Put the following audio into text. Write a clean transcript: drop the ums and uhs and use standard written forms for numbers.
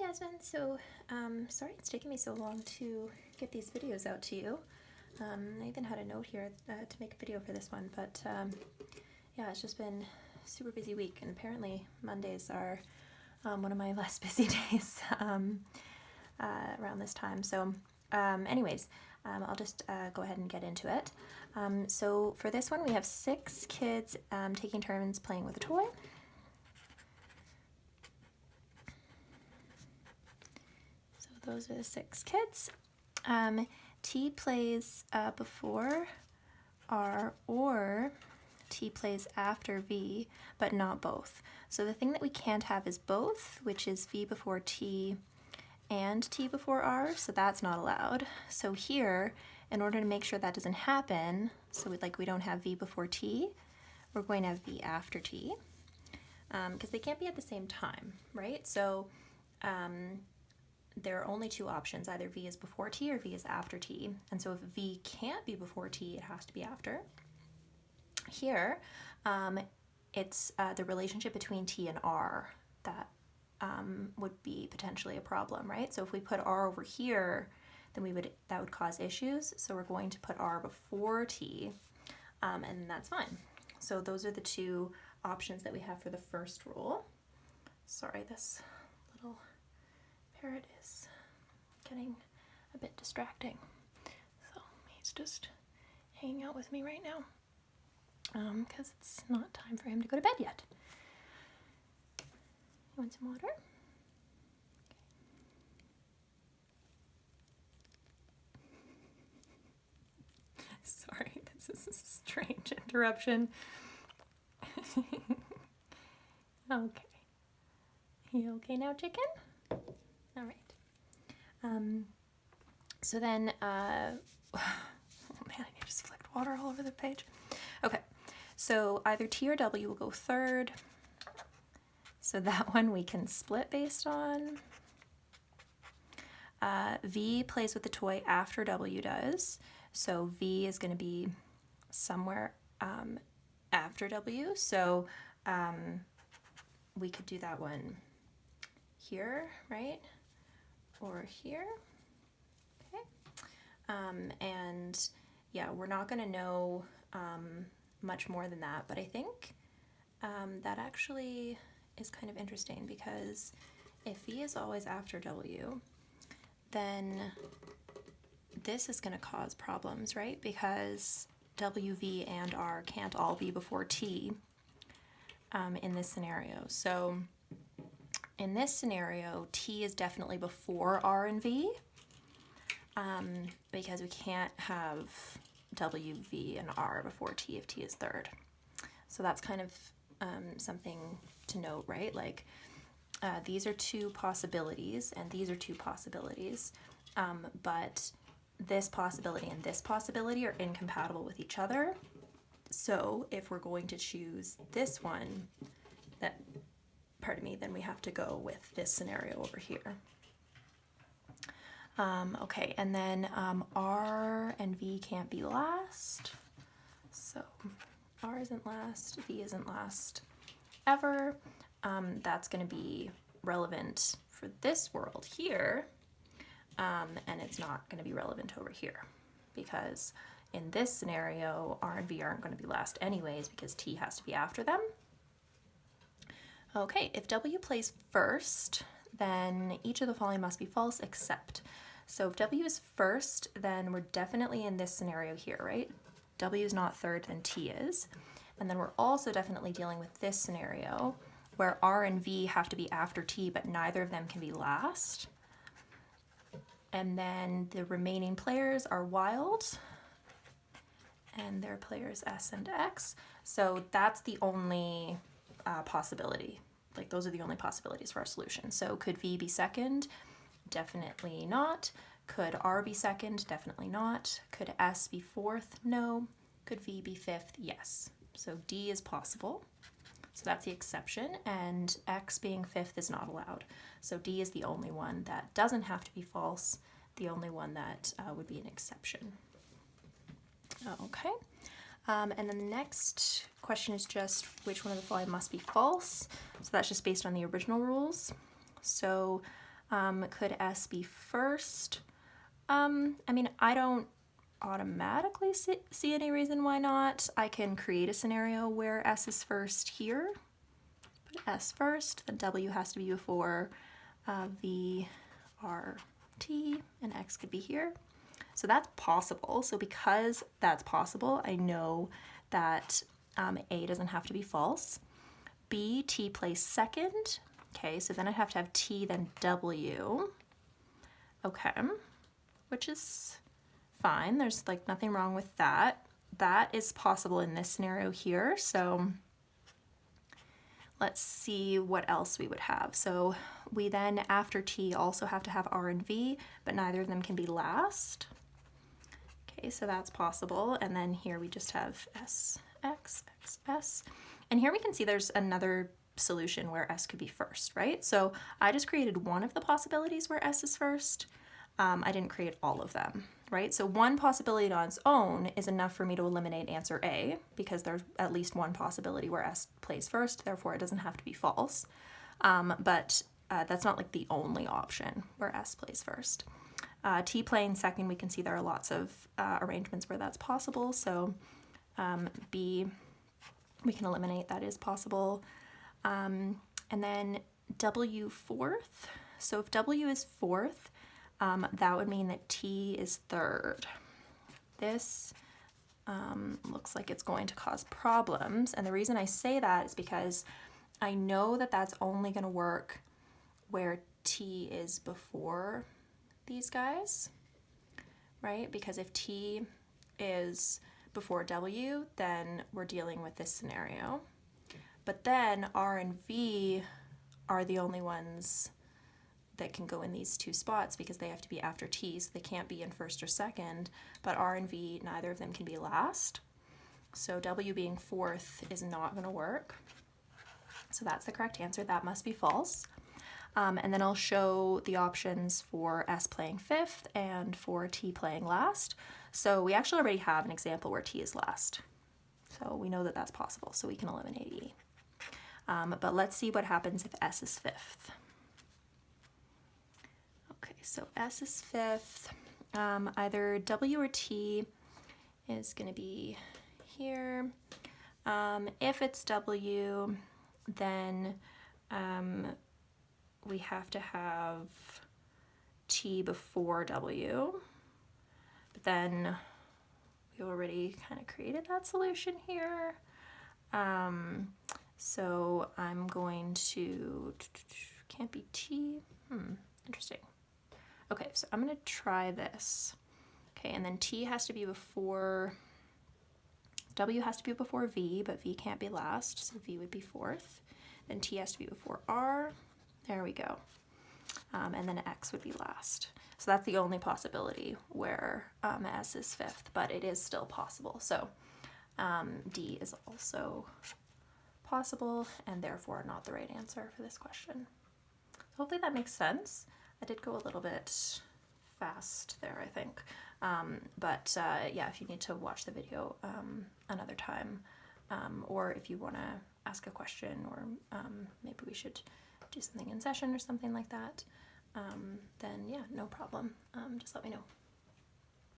Yasmin. So, sorry it's taking me so long to get these videos out to you. I even had a note here to make a video for this one, but yeah, it's just been a super busy week, and apparently Mondays are one of my less busy days around this time. So anyways, I'll just go ahead and get into it. So for this one, we have 6 kids taking turns playing with a toy. So those are the 6 kids. T plays before R, or T plays after V, but not both. So the thing that we can't have is both, which is V before T and T before R, so that's not allowed. So here, in order to make sure that doesn't happen, so we don't have V before T, we're going to have V after T, because they can't be at the same time, right? So there are only 2 options, either V is before T or V is after T. And so if V can't be before T, it has to be after. Here, it's the relationship between T and R that would be potentially a problem, right? So if we put R over here, then that would cause issues. So we're going to put R before T, and that's fine. So those are the 2 options that we have for the first rule. Sorry, this little parrot is getting a bit distracting. So he's just hanging out with me right now because it's not time for him to go to bed yet. You want some water? Okay. Sorry, this is a strange interruption. Okay. You okay now, chicken? All right. So then, oh man, I just flicked water all over the page. Okay, so either T or W will go third. So that one we can split based on. V plays with the toy after W does. So V is going to be somewhere after W. So we could do that one here, right? Or here. Okay. And yeah, we're not going to know much more than that, but I think that actually is kind of interesting, because if V is always after W, then this is going to cause problems, right? Because W, V, and R can't all be before T in this scenario. So in this scenario, T is definitely before R and V, because we can't have W, V, and R before T if T is third. So that's kind of something to note, right? Like these are 2 possibilities, and these are 2 possibilities, but this possibility and this possibility are incompatible with each other. So if we're going to choose this one, then we have to go with this scenario over here. Okay, and then R and V can't be last. So R isn't last, V isn't last ever. That's going to be relevant for this world here, and it's not going to be relevant over here, because in this scenario, R and V aren't going to be last anyways, because T has to be after them. Okay, if W plays first, then each of the following must be false except. So if W is first, then we're definitely in this scenario here, right? W is not third, then T is. And then we're also definitely dealing with this scenario where R and V have to be after T, but neither of them can be last. And then the remaining players are wild, and their players S and X. So that's the only possibility. Like, those are the only possibilities for our solution. So could V be second? Definitely not. Could R be second? Definitely not. Could S be fourth? No. Could V be fifth? Yes. So D is possible. So that's the exception, and X being fifth is not allowed. So D is the only one that doesn't have to be false, the only one that would be an exception. Okay. And then the next question is just which one of the following must be false. So that's just based on the original rules. So Could S be first? I mean, I don't automatically see any reason why not. I can create a scenario where S is first here. Put S first, then W has to be before V, R, T, and X could be here. So that's possible. So because that's possible, I know that A doesn't have to be false. B, T plays second. Okay, so then I have to have T, then W. Okay, which is fine. There's like nothing wrong with that. That is possible in this scenario here. So let's see what else we would have. So we then, after T, also have to have R and V, but neither of them can be last. Okay, so that's possible. And then here we just have S, X, X, S. And here we can see there's another solution where S could be first, right? So I just created one of the possibilities where S is first. I didn't create all of them, right? So one possibility on its own is enough for me to eliminate answer A, because there's at least one possibility where S plays first, therefore it doesn't have to be false. But that's not like the only option where S plays first. T playing second, we can see there are lots of arrangements where that's possible. So B, we can eliminate, that is possible. And then W fourth. So if W is fourth, that would mean that T is third. This looks like it's going to cause problems. And the reason I say that is because I know that that's only going to work where T is before these guys, right? Because if T is before W, then we're dealing with this scenario. But then R and V are the only ones that can go in these two spots because they have to be after T, so they can't be in first or second. But R and V, neither of them can be last. So W being fourth is not going to work. So that's the correct answer. That must be false. And then I'll show the options for S playing fifth and for T playing last. So we actually already have an example where T is last. So we know that that's possible, so we can eliminate E. But let's see what happens if S is fifth. Okay, so S is fifth. Either W or T is going to be here. If it's W, then we have to have T before W. But then we already kind of created that solution here. So I'm going to, can't be T, interesting. Okay, so I'm gonna try this. Okay, and then T has to be before, W has to be before V, but V can't be last, so V would be fourth. Then T has to be before R, there we go. And then X would be last. So that's the only possibility where S is fifth, but it is still possible. So D is also possible and therefore not the right answer for this question. Hopefully that makes sense. I did go a little bit fast there, I think. But yeah, if you need to watch the video another time, or if you want to ask a question, or maybe we should do something in session or something like that, then yeah, no problem. Just let me know.